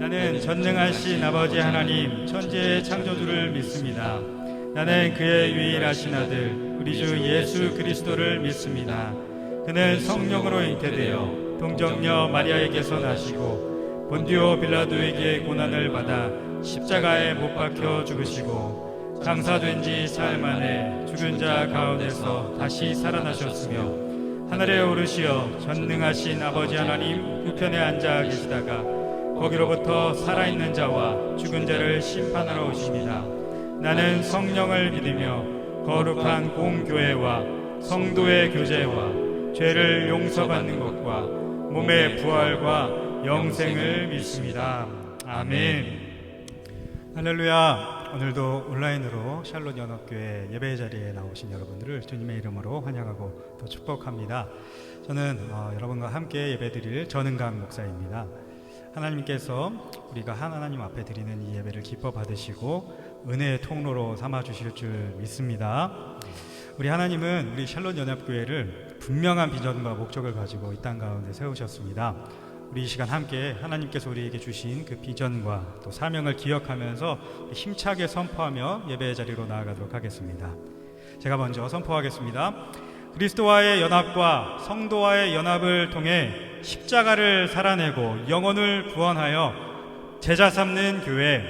나는 전능하신 아버지 하나님 천지의 창조주를 믿습니다. 나는 그의 유일하신 아들 우리 주 예수 그리스도를 믿습니다. 그는 성령으로 잉태되어 동정녀 마리아에게서 나시고 본디오 빌라도에게 고난을 받아 십자가에 못 박혀 죽으시고 장사된 지 사흘 만에 죽은 자 가운데서 다시 살아나셨으며 하늘에 오르시어 전능하신 아버지 하나님 우편에 앉아 계시다가 거기로부터 살아있는 자와 죽은 자를 심판하러 오십니다. 나는 성령을 믿으며 거룩한 공교회와 성도의 교제와 죄를 용서받는 것과 몸의 부활과 영생을 믿습니다. 아멘. 할렐루야. 오늘도 온라인으로 샬롯 연합교회 예배 자리에 나오신 여러분들을 주님의 이름으로 환영하고 또 축복합니다. 저는 여러분과 함께 예배드릴 전은강 목사입니다. 하나님께서 우리가 하나님 앞에 드리는 이 예배를 기뻐 받으시고 은혜의 통로로 삼아 주실 줄 믿습니다. 우리 하나님은 우리 샬롯 연합교회를 분명한 비전과 목적을 가지고 이 땅 가운데 세우셨습니다. 우리 이 시간 함께 하나님께서 우리에게 주신 그 비전과 또 사명을 기억하면서 힘차게 선포하며 예배의 자리로 나아가도록 하겠습니다. 제가 먼저 선포하겠습니다. 그리스도와의 연합과 성도와의 연합을 통해 십자가를 살아내고 영혼을 구원하여 제자 삼는 교회,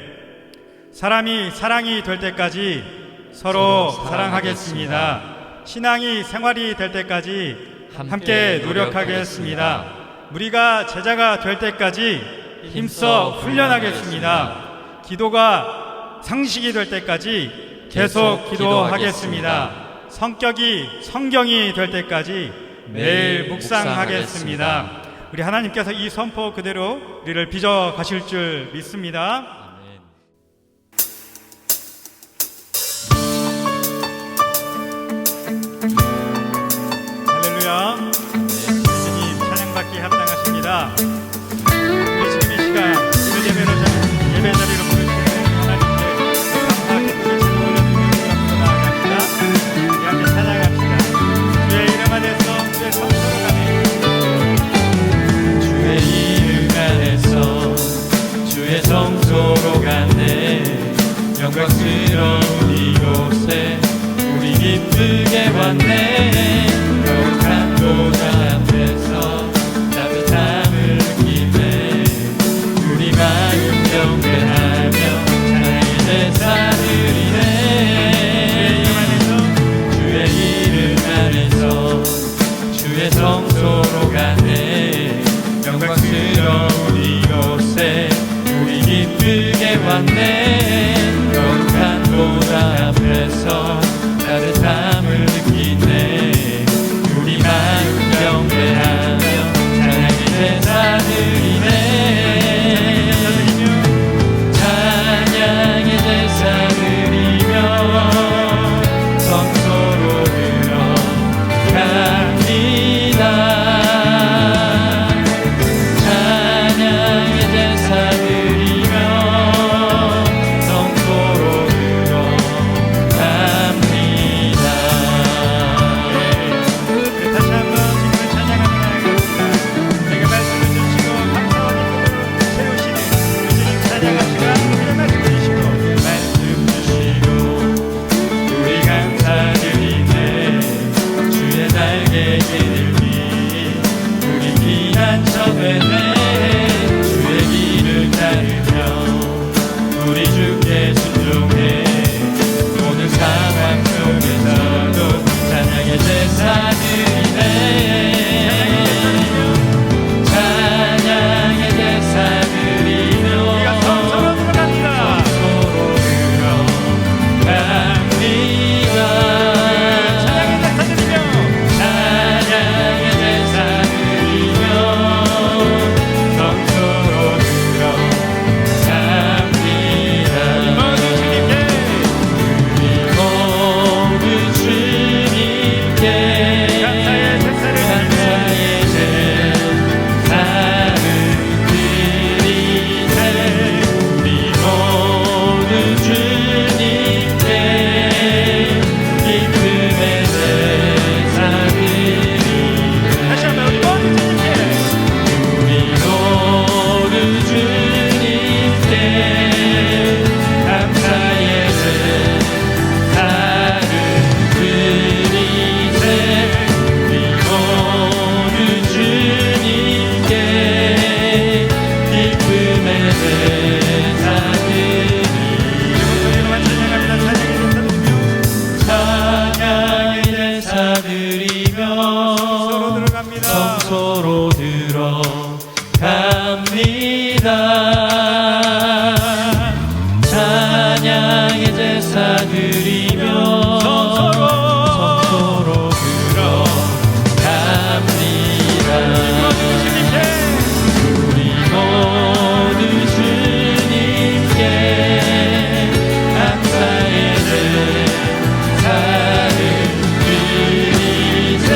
사람이 사랑이 될 때까지 서로 사랑하겠습니다. 신앙이 생활이 될 때까지 함께 노력하겠습니다. 우리가 제자가 될 때까지 힘써 훈련하겠습니다. 기도가 상식이 될 때까지 계속 기도하겠습니다. 성격이 성경이 될 때까지 매일 묵상하겠습니다. 우리 하나님께서 이 선포 그대로 우리를 빚어 가실 줄 믿습니다. 할렐루야. 예수님 찬양받기 합당하십니다. 우리 지금 이 시간 예배 자리로 부르시는 하나님께 감사 기쁨이 올려드리며 나아갑니다. 우리 함께 찬양합시다. 주의 이름 안에서 주의 성소로 가네. 주의 이름 안에서 주의 성소로 가네. 영광스러운 이곳에 우리 기쁘게 왔네. 거룩한 보좌 앞에서 따뜻함을 느끼네. 우리 마음 경배하며 찬양의 제사 드리네. 주의 이름 안에서 주의 성소로 가네. 영광스러운 이곳에 우리 기쁘게 왔네. 거룩한 보좌 앞에서 따뜻함을 느끼네. 우리 마음 경배하며 찬양의 제사 드리네. 찬양의 제사 드리며 성소로 들어갑니다. 찬양의 제사 드리며 성소로 들어갑니다. 다시 한번 주님을 찬양하며 나아갑니다. 내게 말씀을 주시고 감사와 기쁨으로 세우시는 주님 찬양합시다. 주의 말씀 주시고 말씀 주시고 우리 감사드리네. 주의 날개 기들니 우리 피난처 되네. 주의 길을 따르며 우리 주께 순종해. 모든 상황 속에서도 찬양의 제사 드리네. 찬양의 제사 드리며 우리가 성소로 들어갑니다. 성소로 들어갑니다. 찬양의 제사 드리며 찬양의 제사 드리며 드리며 성소로 들어갑니다. 성소로 들어갑니다. 찬양의 제사 드리며 성소로 들어갑니다. 우리 모두 주님께 감사의 제사를 드리세.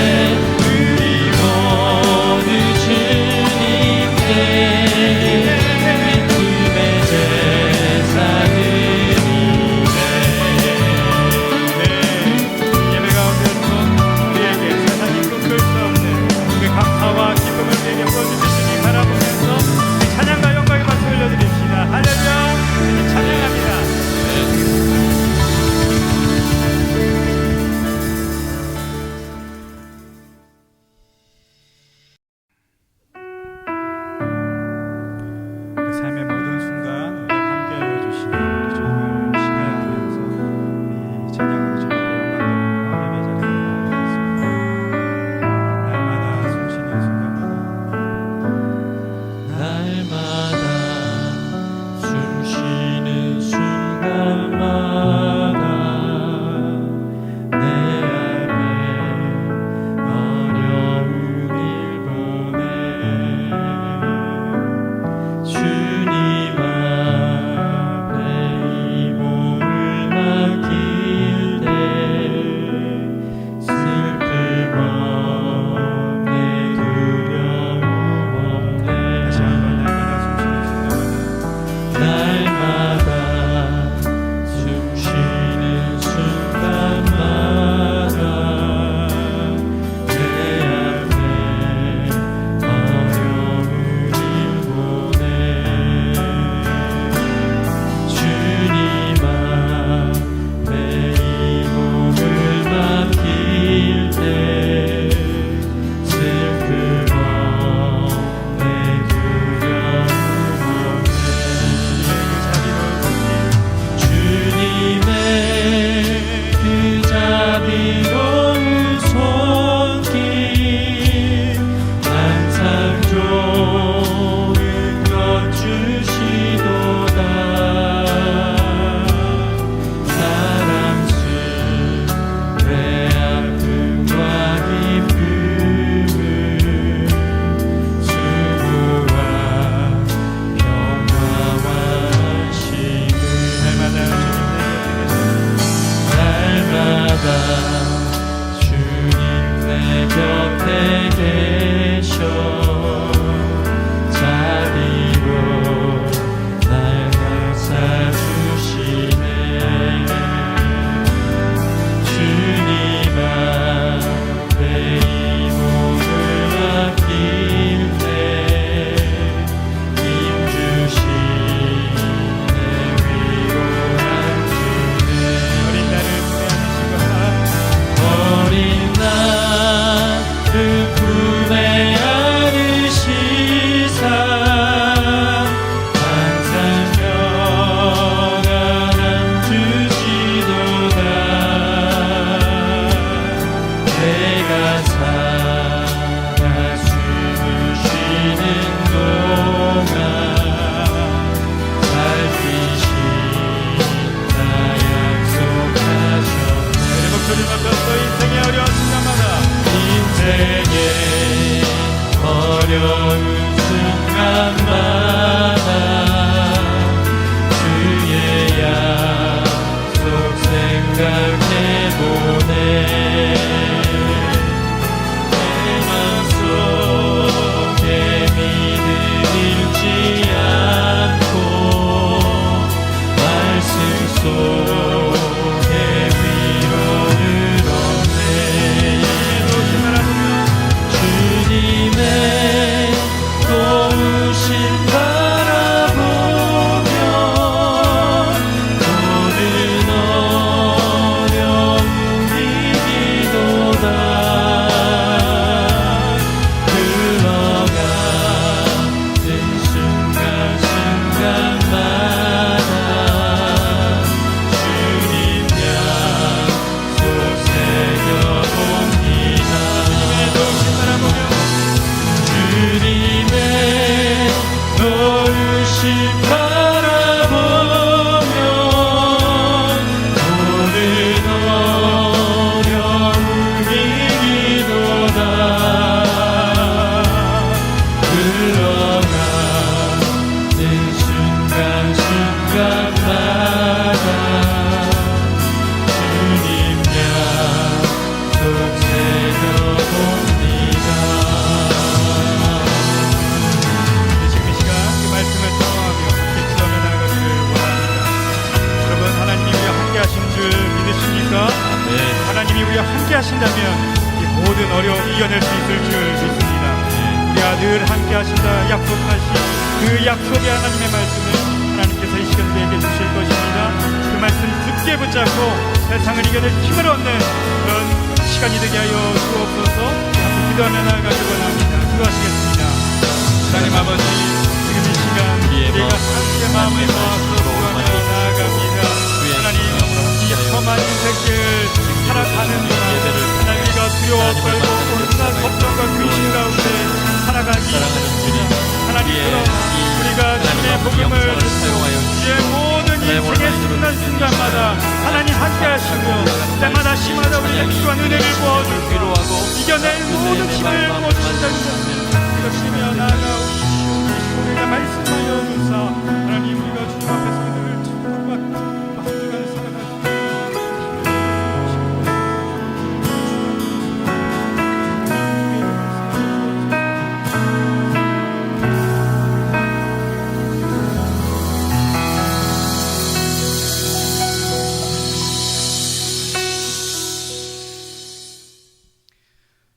우리 모두 주님께 믿음의 제사 드리세. 예배 가운데서 우리에게 세상이 끊길 수 없는 그 감사와 기쁨을 우리에게 보여주신 주님 바라보면서 찬양과 영광의 박수 올려드립시다. 할렐루야. 찬양합니다. 그 삶의 모든 순간 우리와 함께하여 주시는 우리 주님을 신뢰하면서 우리 찬양으로 주님께 영광 돌리며 예배 자리에 나아가겠습니다. 날마다 숨쉬는 순간마다 날마다 숨쉬는 순간마다 내 앞에 어려움을 보내 주님 앞에 이 몸을 맡길 때 슬픔 없네 두려움 없네. 다시 한번 날마다 숨쉬는 순간마다 날마다 숨쉬는 순간마다 내 앞에 어려움을 보내 주님 앞에 이 몸을 맡길 때 슬픔 없네 두려움 없네. 주님의 그 자비로운 손길 항상 좋은 것 주시도다. 사랑 수의 아픔과 기쁨을 수고와 평화와 하심을 날마다 주님 내 곁에 계셔 날마다 주님 내 곁에 계셔 자비로 날 감싸주시네. 주님 앞에 이 몸을 맡길 때 힘 주신 내 위로한 주네. 어린 나를 품에 안으시사 항상 평안함 주시도다. 내가 살아 숨을 쉬는 동안 살피신다 약속하셨네. 우리 목소리 높여서 인생의 어려운 순간마다 인생의 어려운 순간마다 주의 약속 생각해보네. 내 맘속에 믿음 잃지 않고 말씀 속에 위로를 얻네. 모든 어려움 이겨낼 수 있을 줄 믿습니다. 우리가 늘 함께 하신다 약속하신 그 약속의 하나님의 말씀을 하나님께서 이 시간 우리에게 주실 것입니다. 그 말씀 굳게 붙잡고 세상을 이겨낼 힘을 얻는 그런 시간이 되게 하여 주옵소서. 함께 기도하며 나아가기 원합니다. 기도하시겠습니다. 하나님 아버지, 지금 이 시간 우리가 함께 마음을 모아서 기도하며 나아갑니다. 하나님, 이 험한 인생길 살아가는 동안 하나님과 두려워 떨고 온갖 걱정과 근심 가운데 살아가기 힘듭니다. 하나님, 우리가 주님의 복음을 듣고 이제 모든 인생의 순간순간마다 하나님 함께 하시며 때마다 시마다 우리에게 필요한 은혜를 부어주시고 이겨낼 모든 힘을 부어주신다는 것을 믿으시며 나아가오시오. 우리가 말씀하여 주사 하나님, 우리가 주님 앞에서 늘 축복받고 한 주간을 살아갈 수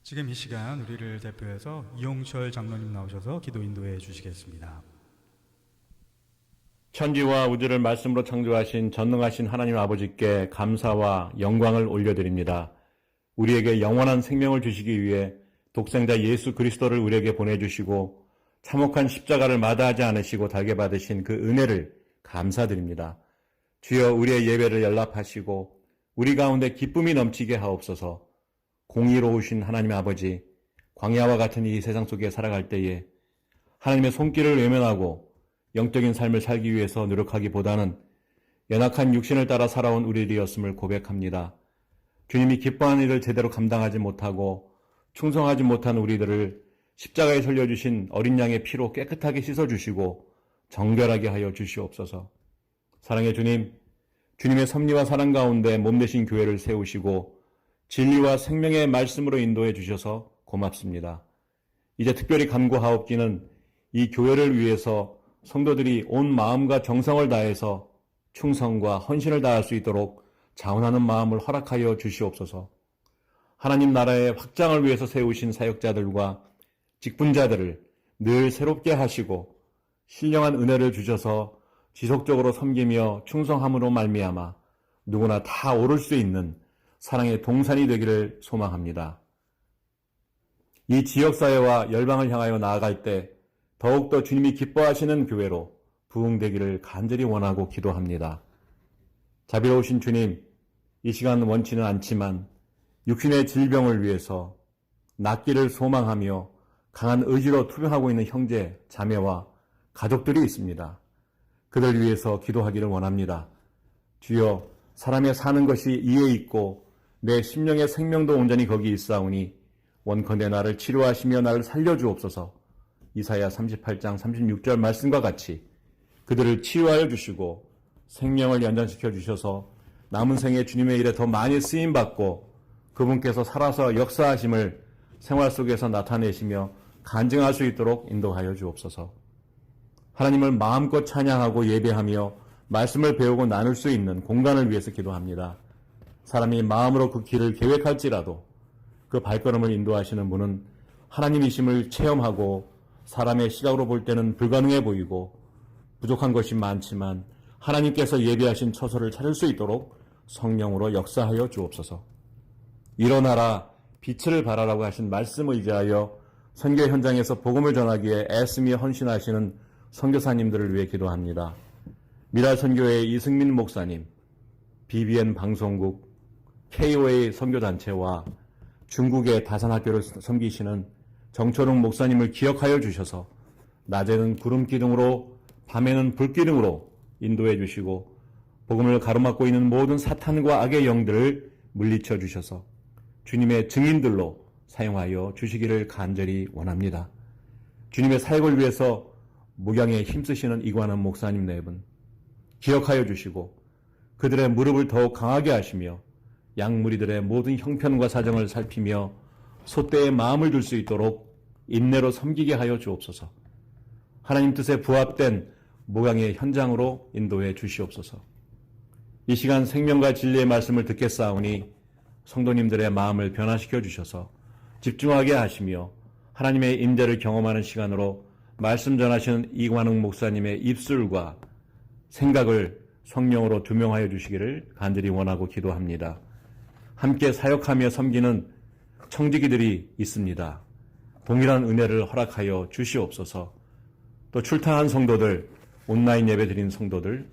지금 이 시간 우리를 대표해서 이용철 장로님 나오셔서 기도 인도해 주시겠습니다. 천지와 우주를 말씀으로 창조하신 전능하신 하나님 아버지께 감사와 영광을 올려드립니다. 우리에게 영원한 생명을 주시기 위해 독생자 예수 그리스도를 우리에게 보내주시고 참혹한 십자가를 마다하지 않으시고 달게 받으신 그 은혜를 감사드립니다. 주여, 우리의 예배를 연락하시고 우리 가운데 기쁨이 넘치게 하옵소서. 공의로우신 하나님 아버지, 광야와 같은 이 세상 속에 살아갈 때에 하나님의 손길을 외면하고 영적인 삶을 살기 위해서 노력하기보다는 연약한 육신을 따라 살아온 우리들이었음을 고백합니다. 주님이 기뻐하는 일을 제대로 감당하지 못하고 충성하지 못한 우리들을 십자가에 설려주신 어린 양의 피로 깨끗하게 씻어주시고 정결하게 하여 주시옵소서. 사랑의 주님, 주님의 섭리와 사랑 가운데 몸되신 교회를 세우시고 진리와 생명의 말씀으로 인도해 주셔서 고맙습니다. 이제 특별히 간구하옵기는 이 교회를 위해서 성도들이 온 마음과 정성을 다해서 충성과 헌신을 다할 수 있도록 자원하는 마음을 허락하여 주시옵소서. 하나님 나라의 확장을 위해서 세우신 사역자들과 직분자들을 늘 새롭게 하시고 신령한 은혜를 주셔서 지속적으로 섬기며 충성함으로 말미암아 누구나 다 오를 수 있는 사랑의 동산이 되기를 소망합니다. 이 지역사회와 열방을 향하여 나아갈 때 더욱더 주님이 기뻐하시는 교회로 부흥되기를 간절히 원하고 기도합니다. 자비로우신 주님, 이 시간 원치는 않지만 육신의 질병을 위해서 낫기를 소망하며 강한 의지로 투병하고 있는 형제, 자매와 가족들이 있습니다. 그들 위해서 기도하기를 원합니다. 주여, 사람의 사는 것이 이에 있고 내 심령의 생명도 온전히 거기 있사오니 원컨대 나를 치료하시며 나를 살려주옵소서. 이사야 38장 36절 말씀과 같이 그들을 치유하여 주시고 생명을 연장시켜 주셔서 남은 생에 주님의 일에 더 많이 쓰임받고 그분께서 살아서 역사하심을 생활 속에서 나타내시며 간증할 수 있도록 인도하여 주옵소서. 하나님을 마음껏 찬양하고 예배하며 말씀을 배우고 나눌 수 있는 공간을 위해서 기도합니다. 사람이 마음으로 그 길을 계획할지라도 그 발걸음을 인도하시는 분은 하나님이심을 체험하고 사람의 시각으로 볼 때는 불가능해 보이고 부족한 것이 많지만 하나님께서 예비하신 처소를 찾을 수 있도록 성령으로 역사하여 주옵소서. 일어나라 빛을 발하라고 하신 말씀을 의지하여 선교 현장에서 복음을 전하기에 애쓰며 헌신하시는 선교사님들을 위해 기도합니다. 미랄 선교회의 이승민 목사님, BBN 방송국, KOA 선교단체와 중국의 다산학교를 섬기시는 정철웅 목사님을 기억하여 주셔서 낮에는 구름 기둥으로 밤에는 불 기둥으로 인도해 주시고 복음을 가로막고 있는 모든 사탄과 악의 영들을 물리쳐 주셔서 주님의 증인들로 사용하여 주시기를 간절히 원합니다. 주님의 사역을 위해서 목양에 힘쓰시는 이관원 목사님 네 분 기억하여 주시고 그들의 무릎을 더욱 강하게 하시며 양무리들의 모든 형편과 사정을 살피며 소떼의 마음을 줄 수 있도록 인내로 섬기게 하여 주옵소서. 하나님 뜻에 부합된 목양의 현장으로 인도해 주시옵소서. 이 시간 생명과 진리의 말씀을 듣겠사오니 성도님들의 마음을 변화시켜 주셔서 집중하게 하시며 하나님의 임재를 경험하는 시간으로 말씀 전하시는 이관웅 목사님의 입술과 생각을 성령으로 두명하여 주시기를 간절히 원하고 기도합니다. 함께 사역하며 섬기는 청지기들이 있습니다. 동일한 은혜를 허락하여 주시옵소서. 또 출타한 성도들, 온라인 예배 드린 성도들,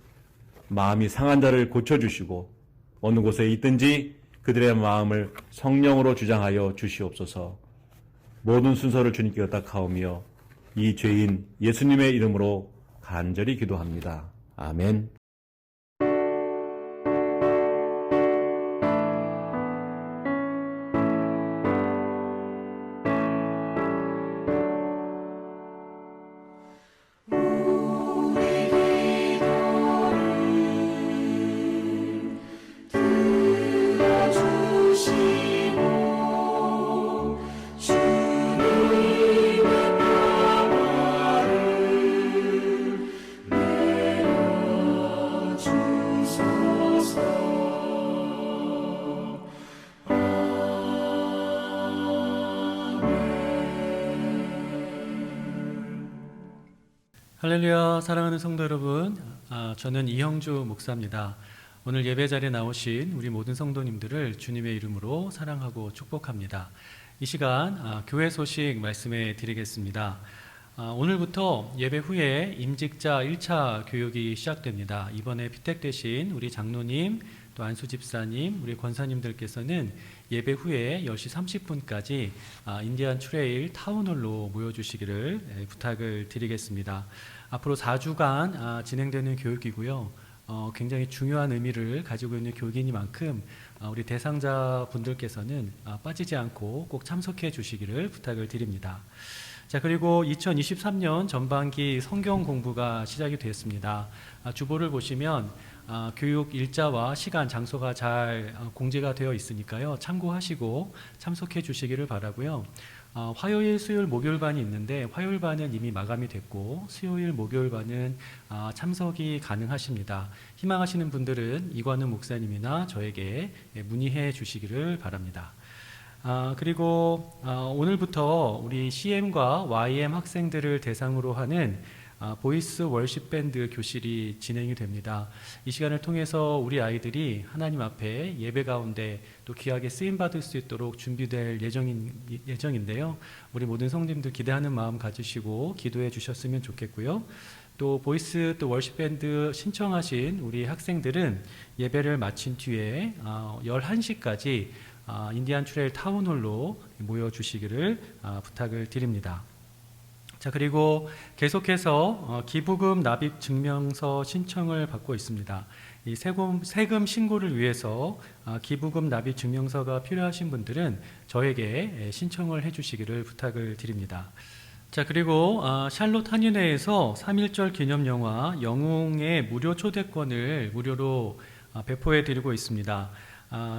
마음이 상한 자를 고쳐주시고 어느 곳에 있든지 그들의 마음을 성령으로 주장하여 주시옵소서. 모든 순서를 주님께 의탁하오며 이 죄인 예수님의 이름으로 간절히 기도합니다. 아멘. 할렐루야. 사랑하는 성도 여러분, 저는 이형주 목사입니다. 오늘 예배 자리에 나오신 우리 모든 성도님들을 주님의 이름으로 사랑하고 축복합니다. 이 시간 교회 소식 말씀해 드리겠습니다. 오늘부터 예배 후에 임직자 1차 교육이 시작됩니다. 이번에 피택되신 우리 장로님, 또 안수 집사님, 우리 권사님들께서는 예배 후에 10시 30분까지 인디안 트레일 타운홀로 모여주시기를 부탁을 드리겠습니다. 앞으로 4주간 진행되는 교육이고요. 굉장히 중요한 의미를 가지고 있는 교육이니만큼 우리 대상자 분들께서는 빠지지 않고 꼭 참석해 주시기를 부탁을 드립니다. 자, 그리고 2023년 전반기 성경 공부가 시작이 되었습니다. 주보를 보시면 교육 일자와 시간, 장소가 잘 공지가 되어 있으니까요. 참고하시고 참석해 주시기를 바라고요. 화요일, 수요일, 목요일반이 있는데 화요일반은 이미 마감이 됐고 수요일, 목요일반은 참석이 가능하십니다. 희망하시는 분들은 이관우 목사님이나 저에게 문의해 주시기를 바랍니다. 그리고 오늘부터 우리 CM과 YM 학생들을 대상으로 하는 보이스 월십 밴드 교실이 진행이 됩니다. 이 시간을 통해서 우리 아이들이 하나님 앞에 예배 가운데 또 귀하게 쓰임 받을 수 있도록 준비될 예정인데요. 우리 모든 성도님들 기대하는 마음 가지시고 기도해 주셨으면 좋겠고요. 또 보이스 또 월십 밴드 신청하신 우리 학생들은 예배를 마친 뒤에 11시까지 인디안 트레일 타운홀로 모여 주시기를 부탁을 드립니다. 자, 그리고 계속해서 기부금 납입 증명서 신청을 받고 있습니다. 이 세금 신고를 위해서 기부금 납입 증명서가 필요하신 분들은 저에게 신청을 해주시기를 부탁을 드립니다. 자, 그리고 샬롯 한인회에서 3.1절 기념 영화 영웅의 무료 초대권을 무료로 배포해 드리고 있습니다.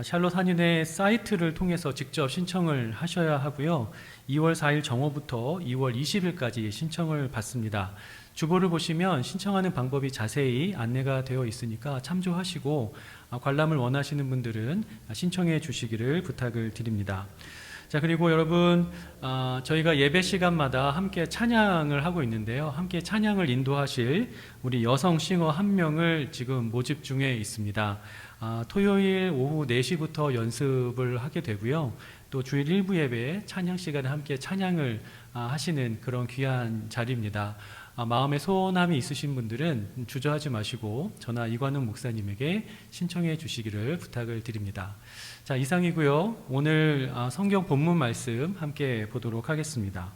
샬롯 한인회 사이트를 통해서 직접 신청을 하셔야 하고요. 2월 4일 정오부터 2월 20일까지 신청을 받습니다. 주보를 보시면 신청하는 방법이 자세히 안내가 되어 있으니까 참조하시고 관람을 원하시는 분들은 신청해 주시기를 부탁을 드립니다. 자, 그리고 여러분, 저희가 예배 시간마다 함께 찬양을 하고 있는데요. 함께 찬양을 인도하실 우리 여성 싱어 한 명을 지금 모집 중에 있습니다. 토요일 오후 4시부터 연습을 하게 되고요. 또 주일 일부 예배 찬양 시간에 함께 찬양을 하시는 그런 귀한 자리입니다. 마음에 소원함이 있으신 분들은 주저하지 마시고 저나 이관웅 목사님에게 신청해 주시기를 부탁을 드립니다. 자, 이상이고요. 오늘 성경 본문 말씀 함께 보도록 하겠습니다.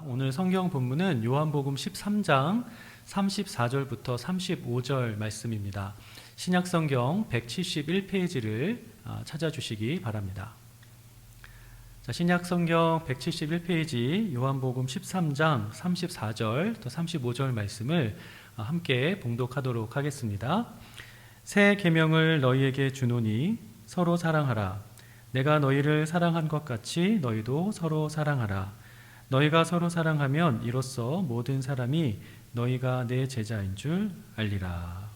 오늘 성경 본문은 요한복음 13장 34절부터 35절 말씀입니다. 신약성경 171페이지를 찾아주시기 바랍니다. 자, 신약성경 171페이지 요한복음 13장 34절 또 35절 말씀을 함께 봉독하도록 하겠습니다. 새 계명을 너희에게 주노니 서로 사랑하라. 내가 너희를 사랑한 것 같이 너희도 서로 사랑하라. 너희가 서로 사랑하면 이로써 모든 사람이 너희가 내 제자인 줄 알리라.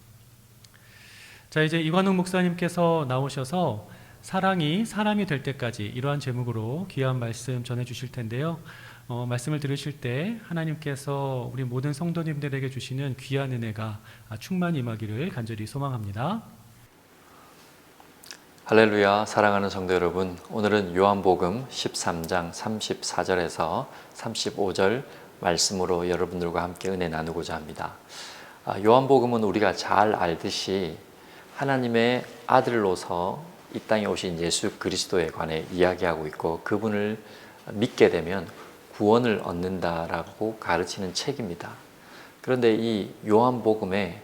자, 이제 이관웅 목사님께서 나오셔서 사랑이 사람이 될 때까지 이러한 제목으로 귀한 말씀 전해주실 텐데요. 말씀을 들으실 때 하나님께서 우리 모든 성도님들에게 주시는 귀한 은혜가 충만히 임하기를 간절히 소망합니다. 할렐루야. 사랑하는 성도 여러분, 오늘은 요한복음 13장 34절에서 35절 말씀으로 여러분들과 함께 은혜 나누고자 합니다. 요한복음은 우리가 잘 알듯이 하나님의 아들로서 이 땅에 오신 예수 그리스도에 관해 이야기하고 있고, 그분을 믿게 되면 구원을 얻는다라고 가르치는 책입니다. 그런데 이 요한복음에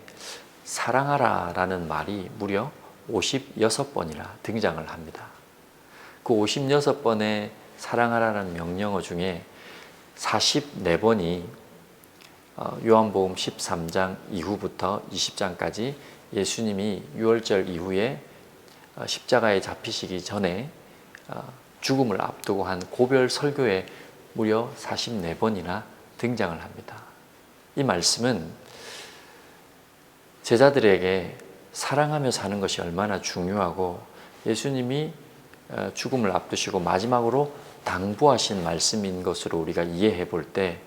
사랑하라라는 말이 무려 56번이나 등장을 합니다. 그 56번의 사랑하라는 명령어 중에 44번이 요한복음 13장 이후부터 20장까지 예수님이 유월절 이후에 십자가에 잡히시기 전에 죽음을 앞두고 한 고별 설교에 무려 44번이나 등장을 합니다. 이 말씀은 제자들에게 사랑하며 사는 것이 얼마나 중요하고, 예수님이 죽음을 앞두시고 마지막으로 당부하신 말씀인 것으로 우리가 이해해 볼 때,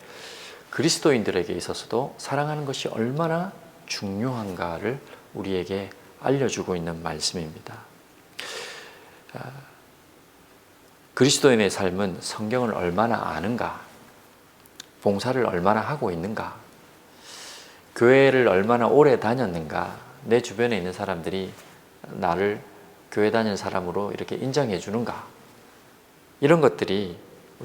그리스도인들에게 있어서도 사랑하는 것이 얼마나 중요한가를 우리에게 알려주고 있는 말씀입니다. 그리스도인의 삶은 성경을 얼마나 아는가, 봉사를 얼마나 하고 있는가, 교회를 얼마나 오래 다녔는가, 내 주변에 있는 사람들이 나를 교회 다니는 사람으로 이렇게 인정해 주는가, 이런 것들이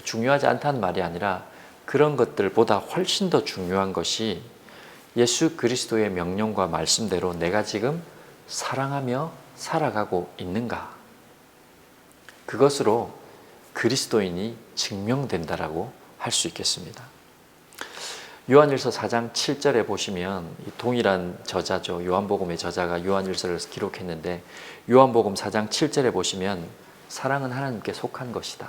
중요하지 않다는 말이 아니라 그런 것들보다 훨씬 더 중요한 것이 예수 그리스도의 명령과 말씀대로 내가 지금 사랑하며 살아가고 있는가, 그것으로 그리스도인이 증명된다라고 할 수 있겠습니다. 요한일서 4장 7절에 보시면, 이 동일한 저자죠. 요한복음의 저자가 요한일서를 기록했는데, 요한복음 4장 7절에 보시면 사랑은 하나님께 속한 것이다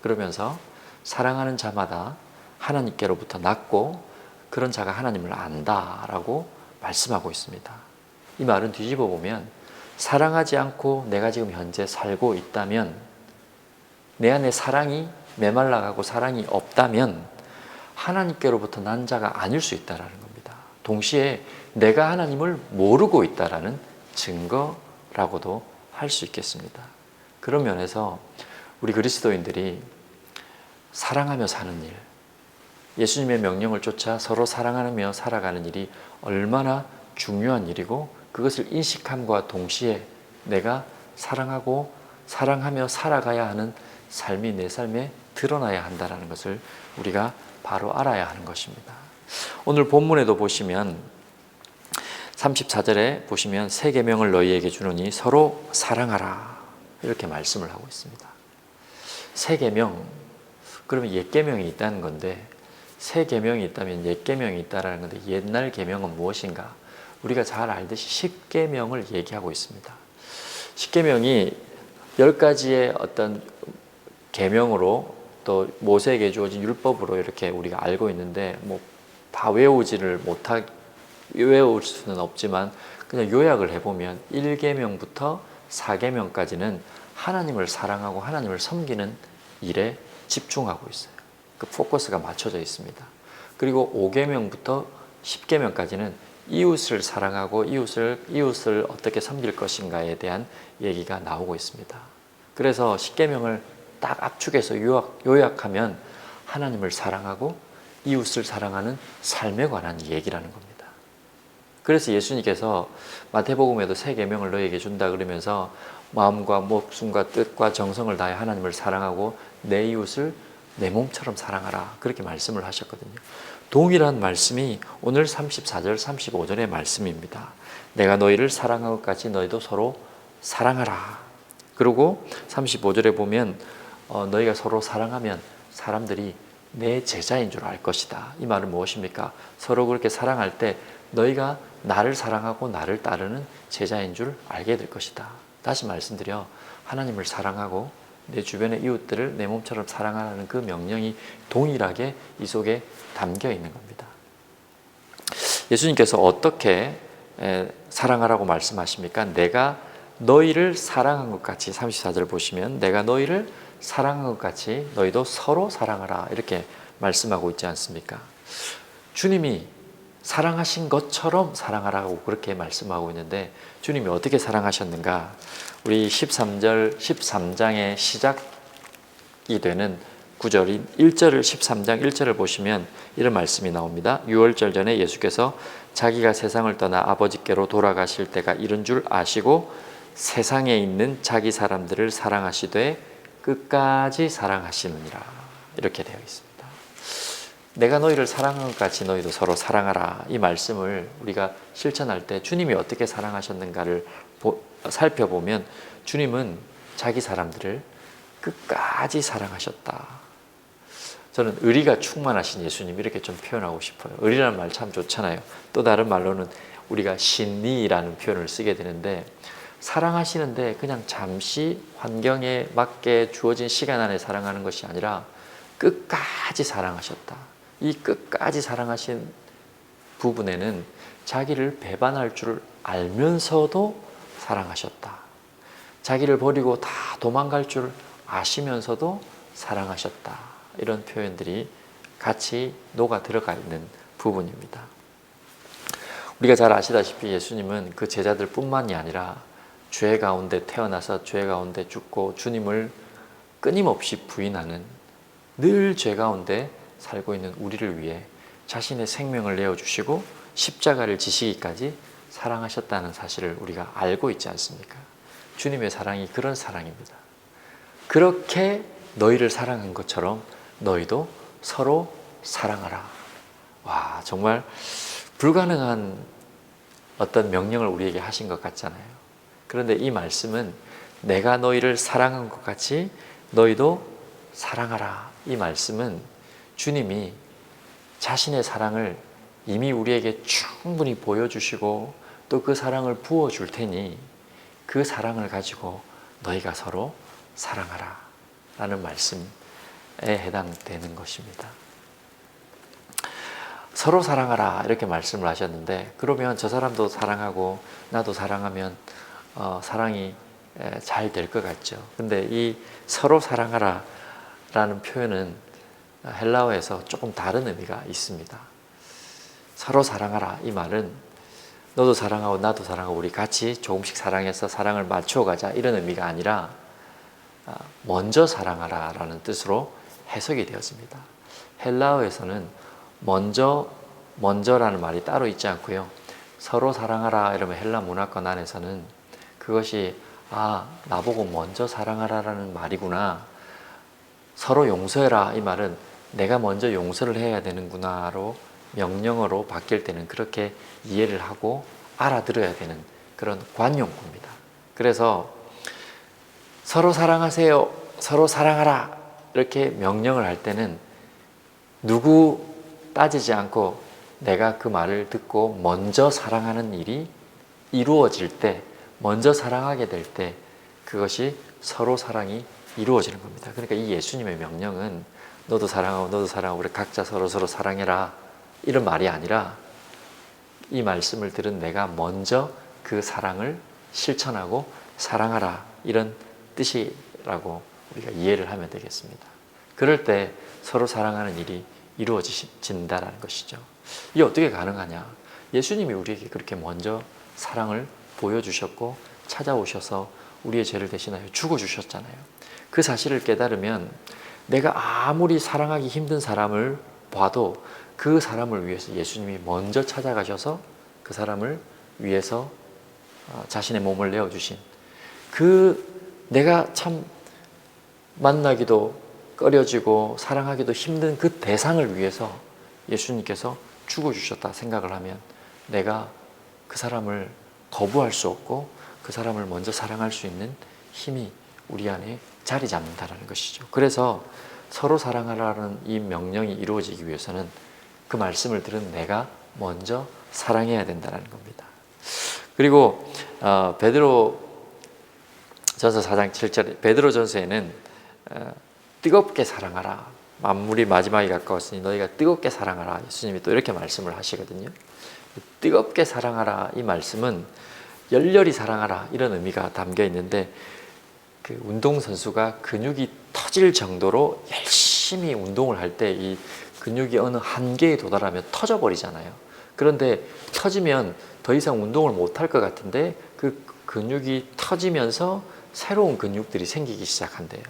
그러면서 사랑하는 자마다 하나님께로부터 났고 그런 자가 하나님을 안다라고 말씀하고 있습니다. 이 말은 뒤집어 보면, 사랑하지 않고 내가 지금 현재 살고 있다면, 내 안에 사랑이 메말라가고 사랑이 없다면 하나님께로부터 난 자가 아닐 수 있다는 겁니다. 동시에 내가 하나님을 모르고 있다는 증거라고도 할 수 있겠습니다. 그런 면에서 우리 그리스도인들이 사랑하며 사는 일, 예수님의 명령을 쫓아 서로 사랑하며 살아가는 일이 얼마나 중요한 일이고, 그것을 인식함과 동시에 내가 사랑하고 사랑하며 살아가야 하는 삶이 내 삶에 드러나야 한다는 것을 우리가 바로 알아야 하는 것입니다. 오늘 본문에도 보시면 34절에 보시면 새 계명을 너희에게 주노니 서로 사랑하라, 이렇게 말씀을 하고 있습니다. 새 계명, 그러면 옛 계명이 있다는 건데, 새 계명이 있다면 옛 계명이 있다라는 건데, 옛날 계명은 무엇인가? 우리가 잘 알듯이 십계명을 얘기하고 있습니다. 십계명이 10가지의 어떤 계명으로, 또 모세에게 주어진 율법으로 이렇게 우리가 알고 있는데, 다 외울 수는 없지만 그냥 요약을 해보면 1계명부터 4계명까지는 하나님을 사랑하고 하나님을 섬기는 일에 집중하고 있어요. 그 포커스가 맞춰져 있습니다. 그리고 5계명부터 10계명까지는 이웃을 사랑하고 이웃을 어떻게 섬길 것인가에 대한 얘기가 나오고 있습니다. 그래서 10계명을 딱 압축해서 요약하면 하나님을 사랑하고 이웃을 사랑하는 삶에 관한 얘기라는 겁니다. 그래서 예수님께서 마태복음에도 새 계명을 너희에게 준다 그러면서 마음과 목숨과 뜻과 정성을 다해 하나님을 사랑하고 내 이웃을 내 몸처럼 사랑하라, 그렇게 말씀을 하셨거든요. 동일한 말씀이 오늘 34절 35절의 말씀입니다. 내가 너희를 사랑한 것 같이 너희도 서로 사랑하라. 그리고 35절에 보면 너희가 서로 사랑하면 사람들이 내 제자인 줄 알 것이다. 이 말은 무엇입니까? 서로 그렇게 사랑할 때 너희가 나를 사랑하고 나를 따르는 제자인 줄 알게 될 것이다. 다시 말씀드려, 하나님을 사랑하고 내 주변의 이웃들을 내 몸처럼 사랑하라는 그 명령이 동일하게 이 속에 담겨 있는 겁니다. 예수님께서 어떻게 사랑하라고 말씀하십니까? 내가 너희를 사랑한 것 같이 34절 보시면 내가 너희를 사랑한 것 같이 너희도 서로 사랑하라 이렇게 말씀하고 있지 않습니까? 주님이 사랑하신 것처럼 사랑하라고 그렇게 말씀하고 있는데 주님이 어떻게 사랑하셨는가? 우리 13장의 시작이 되는 구절인 1절을 13장 1절을 보시면 이런 말씀이 나옵니다. 유월절 전에 예수께서 자기가 세상을 떠나 아버지께로 돌아가실 때가 이른 줄 아시고 세상에 있는 자기 사람들을 사랑하시되 끝까지 사랑하시느니라 이렇게 되어 있습니다. 내가 너희를 사랑한 것 같이 너희도 서로 사랑하라 이 말씀을 우리가 실천할 때 주님이 어떻게 사랑하셨는가를 살펴보면 주님은 자기 사람들을 끝까지 사랑하셨다. 저는 의리가 충만하신 예수님 이렇게 좀 표현하고 싶어요. 의리라는 말 참 좋잖아요. 또 다른 말로는 우리가 신리라는 표현을 쓰게 되는데 사랑하시는데 그냥 잠시 환경에 맞게 주어진 시간 안에 사랑하는 것이 아니라 끝까지 사랑하셨다. 이 끝까지 사랑하신 부분에는 자기를 배반할 줄 알면서도 사랑하셨다. 자기를 버리고 다 도망갈 줄 아시면서도 사랑하셨다. 이런 표현들이 같이 녹아 들어가 있는 부분입니다. 우리가 잘 아시다시피 예수님은 그 제자들 뿐만이 아니라 죄 가운데 태어나서 죄 가운데 죽고 주님을 끊임없이 부인하는 늘 죄 가운데 살고 있는 우리를 위해 자신의 생명을 내어주시고 십자가를 지시기까지 사랑하셨다는 사실을 우리가 알고 있지 않습니까? 주님의 사랑이 그런 사랑입니다. 그렇게 너희를 사랑한 것처럼 너희도 서로 사랑하라. 와, 정말 불가능한 어떤 명령을 우리에게 하신 것 같잖아요. 그런데 이 말씀은 내가 너희를 사랑한 것 같이 너희도 사랑하라. 이 말씀은 주님이 자신의 사랑을 이미 우리에게 충분히 보여주시고 또 그 사랑을 부어줄 테니 그 사랑을 가지고 너희가 서로 사랑하라 라는 말씀에 해당되는 것입니다. 서로 사랑하라 이렇게 말씀을 하셨는데 그러면 저 사람도 사랑하고 나도 사랑하면 사랑이 잘 될 것 같죠. 근데 이 서로 사랑하라 라는 표현은 헬라어에서 조금 다른 의미가 있습니다. 서로 사랑하라 이 말은 너도 사랑하고 나도 사랑하고 우리 같이 조금씩 사랑해서 사랑을 맞춰가자 이런 의미가 아니라 먼저 사랑하라 라는 뜻으로 해석이 되었습니다. 헬라어에서는 먼저라는 말이 따로 있지 않고요. 서로 사랑하라 이러면 헬라 문화권 안에서는 그것이 나보고 먼저 사랑하라 라는 말이구나. 서로 용서해라 이 말은 내가 먼저 용서를 해야 되는구나로 명령어로 바뀔 때는 그렇게 이해를 하고 알아들어야 되는 그런 관용구입니다. 그래서 서로 사랑하세요, 서로 사랑하라 이렇게 명령을 할 때는 누구 따지지 않고 내가 그 말을 듣고 먼저 사랑하는 일이 이루어질 때, 먼저 사랑하게 될 때 그것이 서로 사랑이 이루어지는 겁니다. 그러니까 이 예수님의 명령은 너도 사랑하고 너도 사랑하고 우리 각자 서로 사랑해라 이런 말이 아니라 이 말씀을 들은 내가 먼저 그 사랑을 실천하고 사랑하라 이런 뜻이라고 우리가 이해를 하면 되겠습니다. 그럴 때 서로 사랑하는 일이 이루어진다는 것이죠. 이게 어떻게 가능하냐? 예수님이 우리에게 그렇게 먼저 사랑을 보여주셨고 찾아오셔서 우리의 죄를 대신하여 죽어주셨잖아요. 그 사실을 깨달으면 내가 아무리 사랑하기 힘든 사람을 봐도 그 사람을 위해서 예수님이 먼저 찾아가셔서 그 사람을 위해서 자신의 몸을 내어주신 내가 참 만나기도 꺼려지고 사랑하기도 힘든 그 대상을 위해서 예수님께서 죽어주셨다 생각을 하면 내가 그 사람을 거부할 수 없고 그 사람을 먼저 사랑할 수 있는 힘이 우리 안에 자리 잡는다는 것이죠. 그래서 서로 사랑하라는 이 명령이 이루어지기 위해서는 그 말씀을 들은 내가 먼저 사랑해야 된다는 겁니다. 그리고 베드로전서 4장 7절 베드로전서에는 뜨겁게 사랑하라. 만물이 마지막에 가까웠으니 너희가 뜨겁게 사랑하라. 예수님이 또 이렇게 말씀을 하시거든요. 뜨겁게 사랑하라 이 말씀은 열렬히 사랑하라 이런 의미가 담겨 있는데 그 운동선수가 근육이 터질 정도로 열심히 운동을 할 때 이 근육이 어느 한계에 도달하면 터져버리잖아요. 그런데 터지면 더 이상 운동을 못할 것 같은데 그 근육이 터지면서 새로운 근육들이 생기기 시작한대요.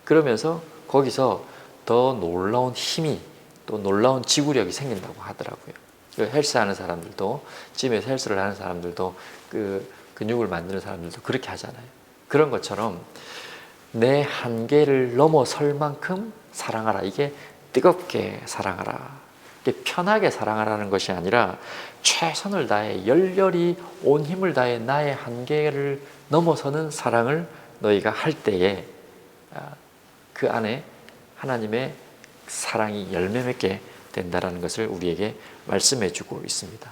그러면서 거기서 더 놀라운 힘이 또 놀라운 지구력이 생긴다고 하더라고요. 헬스하는 사람들도 짐에서 헬스를 하는 사람들도 그 근육을 만드는 사람들도 그렇게 하잖아요. 그런 것처럼 내 한계를 넘어설 만큼 사랑하라. 이게 뜨겁게 사랑하라. 이게 편하게 사랑하라는 것이 아니라 최선을 다해 열렬히 온 힘을 다해 나의 한계를 넘어서는 사랑을 너희가 할 때에 그 안에 하나님의 사랑이 열매 맺게 된다는 것을 우리에게 말씀해 주고 있습니다.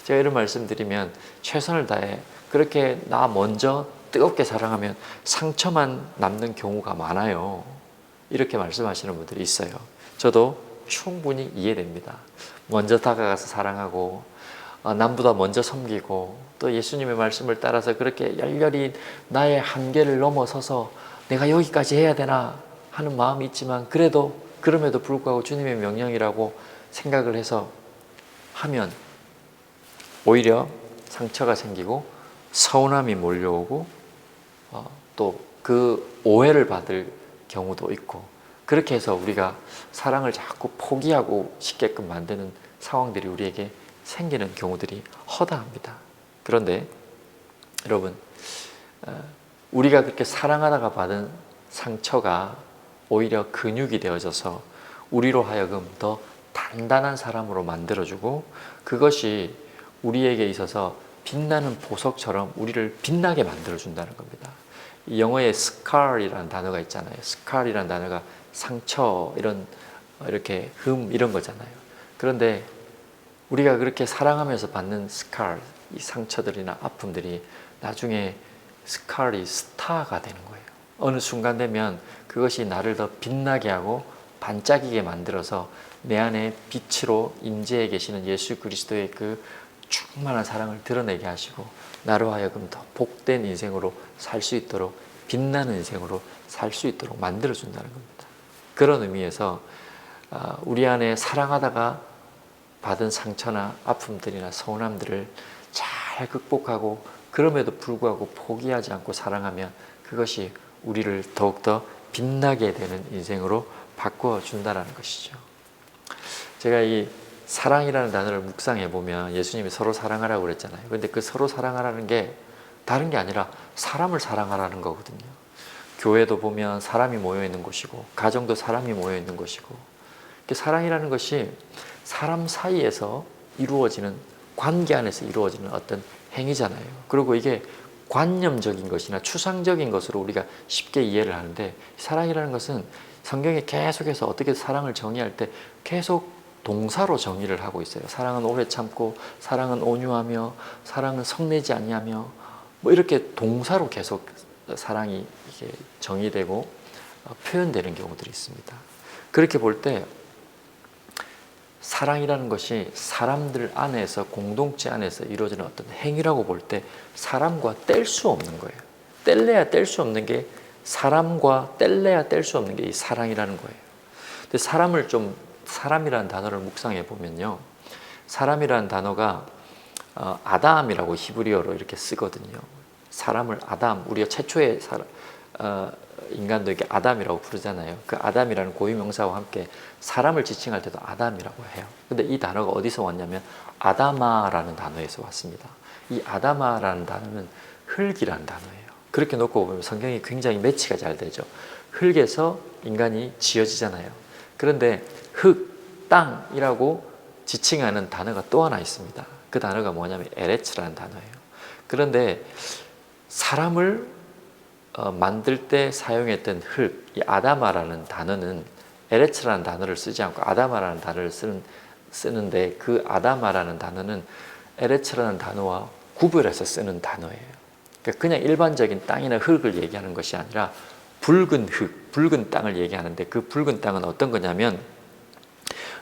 제가 이런 말씀드리면 최선을 다해 그렇게 나 먼저 뜨겁게 사랑하면 상처만 남는 경우가 많아요. 이렇게 말씀하시는 분들이 있어요. 저도 충분히 이해됩니다. 먼저 다가가서 사랑하고 남보다 먼저 섬기고 또 예수님의 말씀을 따라서 그렇게 열렬히 나의 한계를 넘어서서 내가 여기까지 해야 되나 하는 마음이 있지만 그럼에도 불구하고 주님의 명령이라고 생각을 해서 하면 오히려 상처가 생기고 서운함이 몰려오고 또 그 오해를 받을 경우도 있고 그렇게 해서 우리가 사랑을 자꾸 포기하고 싶게끔 만드는 상황들이 우리에게 생기는 경우들이 허다합니다. 그런데 여러분 우리가 그렇게 사랑하다가 받은 상처가 오히려 근육이 되어져서 우리로 하여금 더 단단한 사람으로 만들어주고 그것이 우리에게 있어서 빛나는 보석처럼 우리를 빛나게 만들어준다는 겁니다. 이 영어에 scar이라는 단어가 있잖아요. scar이라는 단어가 상처 이렇게 이런 거잖아요. 그런데 우리가 그렇게 사랑하면서 받는 scar, 이 상처들이나 아픔들이 나중에 scar이 스타가 되는 거예요. 어느 순간 되면 그것이 나를 더 빛나게 하고 반짝이게 만들어서 내 안에 빛으로 임재해 계시는 예수 그리스도의 그 충만한 사랑을 드러내게 하시고 나로 하여금 더 복된 인생으로 살 수 있도록 빛나는 인생으로 살 수 있도록 만들어준다는 겁니다. 그런 의미에서 우리 안에 사랑하다가 받은 상처나 아픔들이나 서운함들을 잘 극복하고 그럼에도 불구하고 포기하지 않고 사랑하면 그것이 우리를 더욱더 빛나게 되는 인생으로 바꾸어 준다는 것이죠. 제가 이 사랑이라는 단어를 묵상해 보면 예수님이 서로 사랑하라고 그랬잖아요. 그런데 그 서로 사랑하라는 게 다른 게 아니라 사람을 사랑하라는 거거든요. 교회도 보면 사람이 모여 있는 곳이고 가정도 사람이 모여 있는 곳이고 사랑이라는 것이 사람 사이에서 이루어지는 관계 안에서 이루어지는 어떤 행위잖아요. 그리고 이게 관념적인 것이나 추상적인 것으로 우리가 쉽게 이해를 하는데 사랑이라는 것은 성경에 계속해서 어떻게 사랑을 정의할 때 계속 동사로 정의를 하고 있어요. 사랑은 오래 참고 사랑은 온유하며 사랑은 성내지 아니하며 이렇게 동사로 계속 사랑이 이게 정의되고 표현되는 경우들이 있습니다. 그렇게 볼 때 사랑이라는 것이 사람들 안에서 공동체 안에서 이루어지는 어떤 행위라고 볼 때 사람과 뗄 수 없는 거예요. 뗄래야 뗄 수 없는 게 사람과 뗄래야 뗄 수 없는 게 이 사랑이라는 거예요. 근데 사람이라는 단어를 묵상해 보면요, 사람이라는 단어가 아담이라고 히브리어로 이렇게 쓰거든요. 사람을 아담, 우리가 최초의 인간도 이렇게 아담이라고 부르잖아요. 그 아담이라는 고유명사와 함께 사람을 지칭할 때도 아담이라고 해요. 근데 이 단어가 어디서 왔냐면 아다마라는 단어에서 왔습니다. 이 아다마라는 단어는 흙이라는 단어예요. 그렇게 놓고 보면 성경이 굉장히 매치가 잘 되죠. 흙에서 인간이 지어지잖아요. 그런데 흙, 땅이라고 지칭하는 단어가 또 하나 있습니다. 그 단어가 뭐냐면 에레츠라는 단어예요. 그런데 사람을 만들 때 사용했던 흙, 이 아다마라는 단어는 에레츠라는 단어를 쓰지 않고 아다마라는 단어를 쓰는데 그 아다마라는 단어는 에레츠라는 단어와 구별해서 쓰는 단어예요. 그러니까 그냥 일반적인 땅이나 흙을 얘기하는 것이 아니라 붉은 흙, 붉은 땅을 얘기하는데 그 붉은 땅은 어떤 거냐면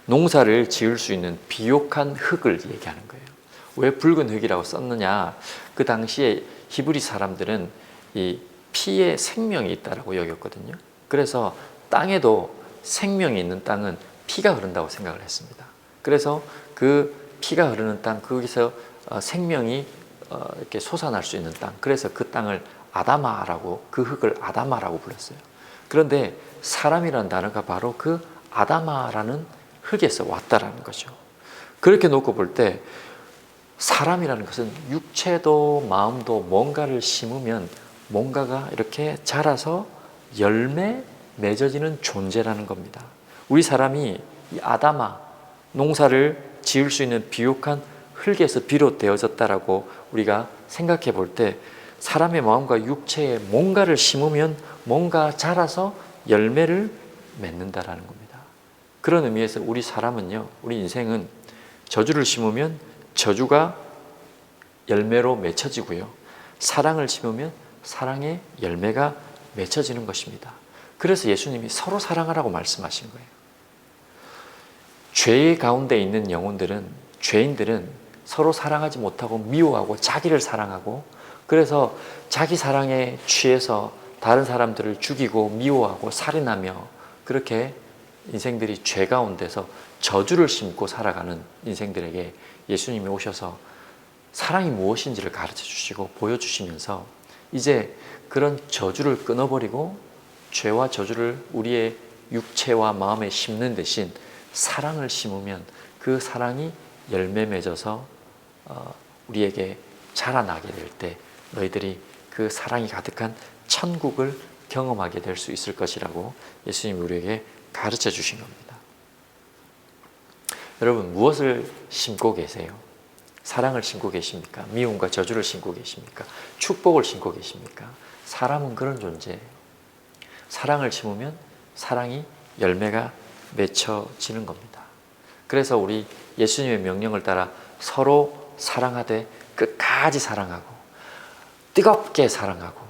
농사를 지을 수 있는 비옥한 흙을 얘기하는 거예요. 왜 붉은 흙이라고 썼느냐? 그 당시에 히브리 사람들은 이 피에 생명이 있다라고 여겼거든요. 그래서 땅에도 생명이 있는 땅은 피가 흐른다고 생각을 했습니다. 그래서 그 피가 흐르는 땅, 거기서 생명이 이렇게 솟아날 수 있는 땅, 그래서 그 땅을 아다마라고, 그 흙을 아다마라고 불렀어요. 그런데 사람이라는 단어가 바로 그 아다마라는 흙에서 왔다라는 거죠. 그렇게 놓고 볼 때 사람이라는 것은 육체도 마음도 뭔가를 심으면 뭔가가 이렇게 자라서 열매 맺어지는 존재라는 겁니다. 우리 사람이 이 아다마, 농사를 지을 수 있는 비옥한 흙에서 비롯되어졌다라고 우리가 생각해 볼 때 사람의 마음과 육체에 뭔가를 심으면 뭔가 자라서 열매를 맺는다라는 겁니다. 그런 의미에서 우리 사람은요, 우리 인생은 저주를 심으면 저주가 열매로 맺혀지고요, 사랑을 심으면 사랑의 열매가 맺혀지는 것입니다. 그래서 예수님이 서로 사랑하라고 말씀하신 거예요. 죄 가운데 있는 영혼들은, 죄인들은 서로 사랑하지 못하고 미워하고 자기를 사랑하고, 그래서 자기 사랑에 취해서 다른 사람들을 죽이고 미워하고 살인하며, 그렇게 인생들이 죄 가운데서 저주를 심고 살아가는 인생들에게 예수님이 오셔서 사랑이 무엇인지를 가르쳐 주시고 보여주시면서 이제 그런 저주를 끊어버리고 죄와 저주를 우리의 육체와 마음에 심는 대신 사랑을 심으면 그 사랑이 열매 맺어서 우리에게 자라나게 될 때 너희들이 그 사랑이 가득한 천국을 경험하게 될 수 있을 것이라고 예수님이 우리에게 가르쳐 주신 겁니다. 여러분, 무엇을 심고 계세요? 사랑을 심고 계십니까? 미움과 저주를 심고 계십니까? 축복을 심고 계십니까? 사람은 그런 존재예요. 사랑을 심으면 사랑이 열매가 맺혀지는 겁니다. 그래서 우리 예수님의 명령을 따라 서로 사랑하되 끝까지 사랑하고 뜨겁게 사랑하고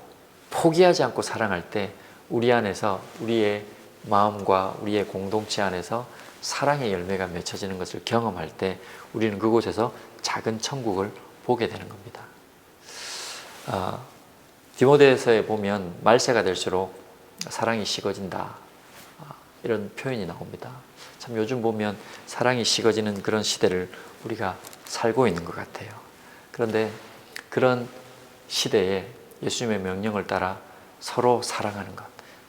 포기하지 않고 사랑할 때 우리 안에서, 우리의 마음과 우리의 공동체 안에서 사랑의 열매가 맺혀지는 것을 경험할 때 우리는 그곳에서 작은 천국을 보게 되는 겁니다. 디모데서에 보면 말세가 될수록 사랑이 식어진다, 이런 표현이 나옵니다. 참 요즘 보면 사랑이 식어지는 그런 시대를 우리가 살고 있는 것 같아요. 그런데 그런 시대에 예수님의 명령을 따라 서로 사랑하는 것,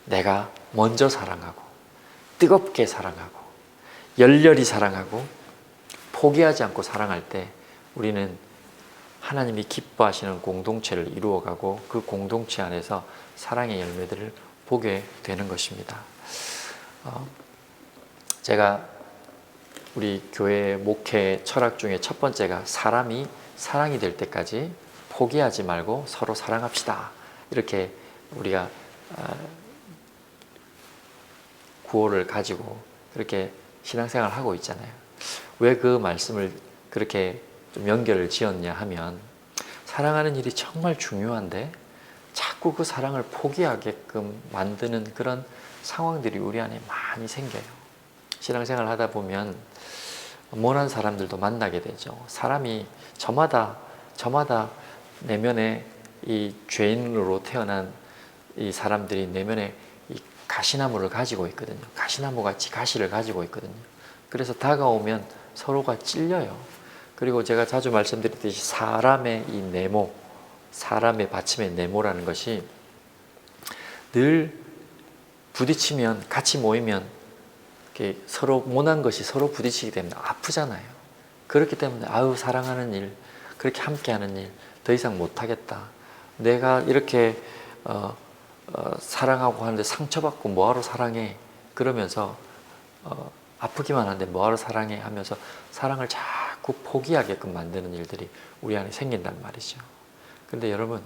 내가 먼저 사랑하고 뜨겁게 사랑하고 열렬히 사랑하고 포기하지 않고 사랑할 때 우리는 하나님이 기뻐하시는 공동체를 이루어가고 그 공동체 안에서 사랑의 열매들을 보게 되는 것입니다. 제가 우리 교회 목회 철학 중에 첫 번째가 사람이 사랑이 될 때까지 포기하지 말고 서로 사랑합시다, 이렇게 우리가 구호를 가지고 그렇게 신앙생활을 하고 있잖아요. 왜 그 말씀을 그렇게 좀 연결을 지었냐 하면, 사랑하는 일이 정말 중요한데 자꾸 그 사랑을 포기하게끔 만드는 그런 상황들이 우리 안에 많이 생겨요. 신앙생활을 하다 보면 모난 사람들도 만나게 되죠. 사람이 저마다 내면에 이 죄인으로 태어난 이 사람들이 내면에 이 가시나무를 가지고 있거든요. 가시나무 같이 가시를 가지고 있거든요. 그래서 다가오면 서로가 찔려요. 그리고 제가 자주 말씀드렸듯이 사람의 이 네모, 사람의 받침의 네모라는 것이 늘 부딪히면, 같이 모이면 이렇게 서로 모난 것이 서로 부딪히게 되면 아프잖아요. 그렇기 때문에 아유, 사랑하는 일, 그렇게 함께하는 일 더 이상 못하겠다. 내가 이렇게 사랑하고 하는데 상처받고 뭐하러 사랑해? 그러면서 아프기만 한데 뭐하러 사랑해? 하면서 사랑을 자꾸 포기하게끔 만드는 일들이 우리 안에 생긴단 말이죠. 그런데 여러분,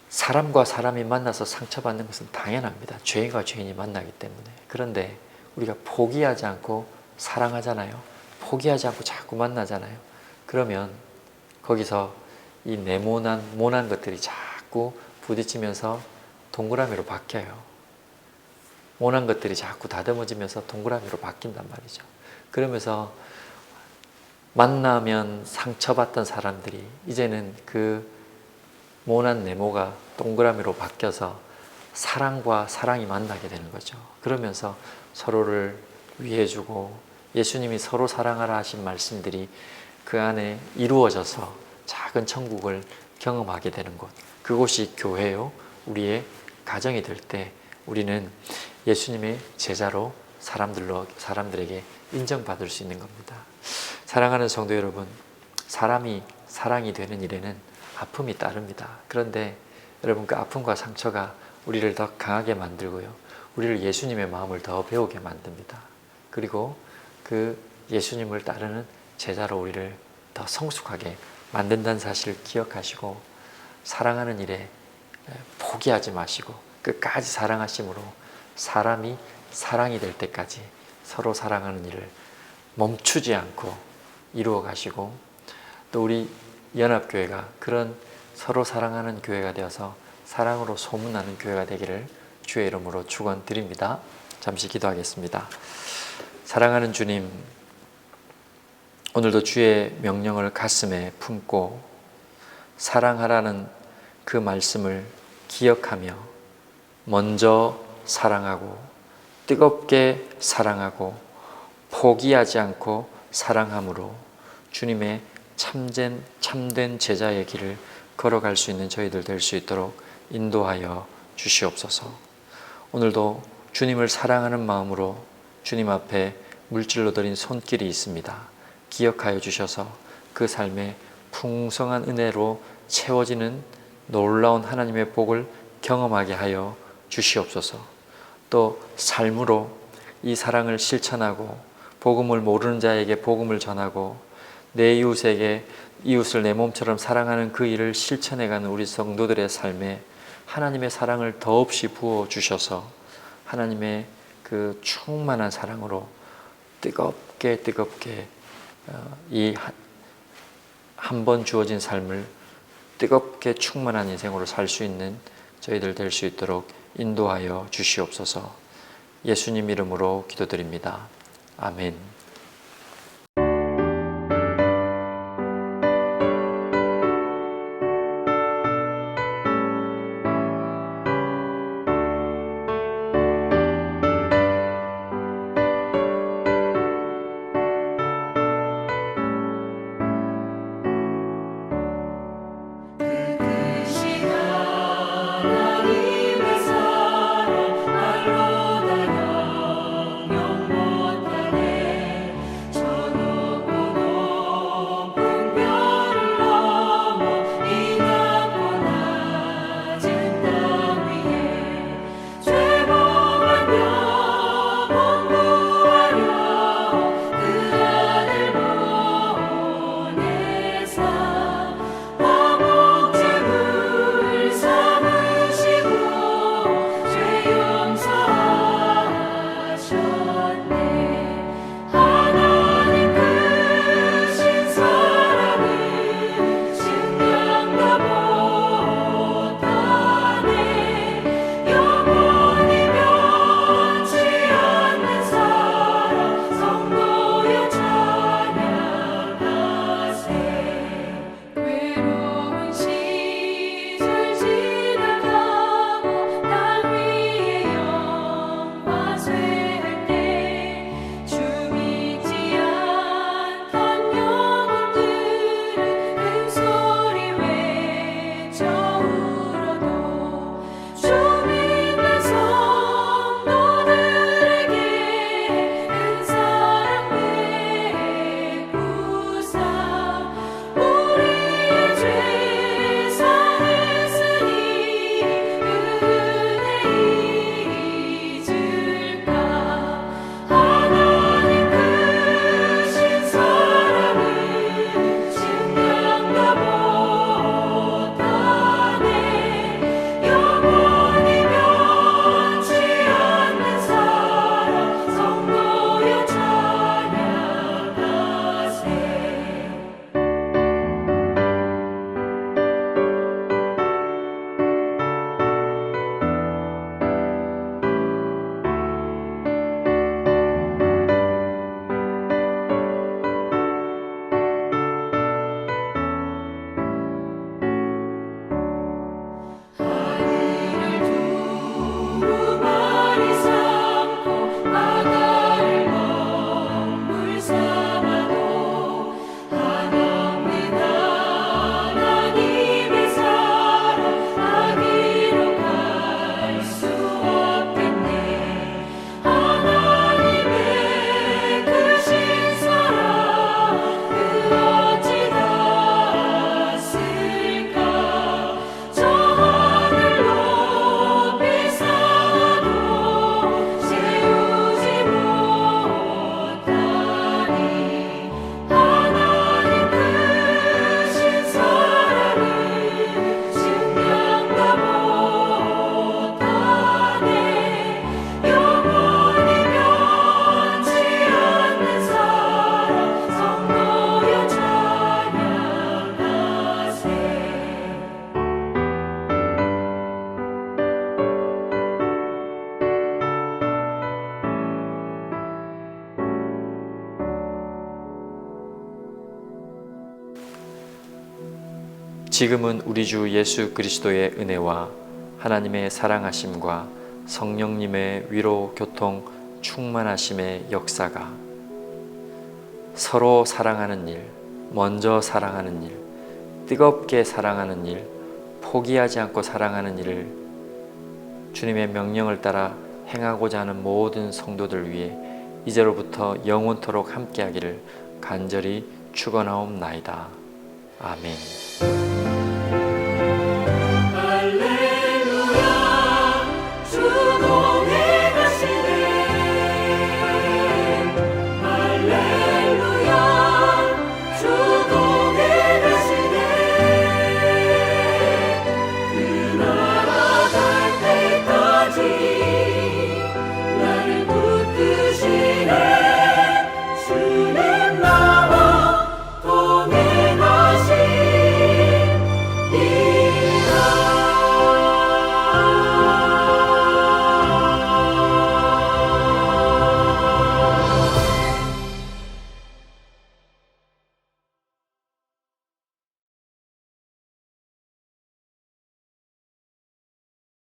사람과 사람이 만나서 상처받는 것은 당연합니다. 죄인과 죄인이 만나기 때문에. 그런데 우리가 포기하지 않고 사랑하잖아요. 포기하지 않고 자꾸 만나잖아요. 그러면 거기서 이 모난 것들이 자꾸 부딪히면서 동그라미로 바뀌어요. 모난 것들이 자꾸 다듬어지면서 동그라미로 바뀐단 말이죠. 그러면서 만나면 상처받던 사람들이 이제는 그 모난 네모가 동그라미로 바뀌어서 사랑과 사랑이 만나게 되는 거죠. 그러면서 서로를 위해주고 예수님이 서로 사랑하라 하신 말씀들이 그 안에 이루어져서 작은 천국을 경험하게 되는 곳, 그곳이 교회요, 우리의 가정이 될 때 우리는 예수님의 제자로 사람들에게 인정받을 수 있는 겁니다. 사랑하는 성도 여러분, 사람이 사랑이 되는 일에는 아픔이 따릅니다. 그런데 여러분, 그 아픔과 상처가 우리를 더 강하게 만들고요, 우리를 예수님의 마음을 더 배우게 만듭니다. 그리고 그 예수님을 따르는 제자로 우리를 더 성숙하게 만든다는 사실을 기억하시고, 사랑하는 일에 포기하지 마시고 끝까지 사랑하심으로 사람이 사랑이 될 때까지 서로 사랑하는 일을 멈추지 않고 이루어 가시고, 또 우리 연합교회가 그런 서로 사랑하는 교회가 되어서 사랑으로 소문나는 교회가 되기를 주의 이름으로 축원드립니다. 잠시 기도하겠습니다. 사랑하는 주님, 오늘도 주의 명령을 가슴에 품고 사랑하라는 그 말씀을 기억하며 먼저 사랑하고 뜨겁게 사랑하고 포기하지 않고 사랑함으로 주님의 참된 제자의 길을 걸어갈 수 있는 저희들 될 수 있도록 인도하여 주시옵소서. 오늘도 주님을 사랑하는 마음으로 주님 앞에 물질로 드린 손길이 있습니다. 기억하여 주셔서 그 삶에 풍성한 은혜로 채워지는 놀라운 하나님의 복을 경험하게 하여 주시옵소서. 또 삶으로 이 사랑을 실천하고 복음을 모르는 자에게 복음을 전하고 내 이웃에게 이웃을 내 몸처럼 사랑하는 그 일을 실천해가는 우리 성도들의 삶에 하나님의 사랑을 더없이 부어주셔서 하나님의 그 충만한 사랑으로 뜨겁게 이 한 번 주어진 삶을 뜨겁게 충만한 인생으로 살 수 있는 저희들 될 수 있도록 인도하여 주시옵소서. 예수님 이름으로 기도드립니다. 아멘. 못 못하네 지금은 우리 주 예수 그리스도의 은혜와 하나님의 사랑하심과 성령님의 위로 교통 충만하심의 역사가 서로 사랑하는 일, 먼저 사랑하는 일, 뜨겁게 사랑하는 일, 포기하지 않고 사랑하는 일을 주님의 명령을 따라 행하고자 하는 모든 성도들 위해 이제로부터 영원토록 함께하기를 간절히 축원하옵나이다. 아멘.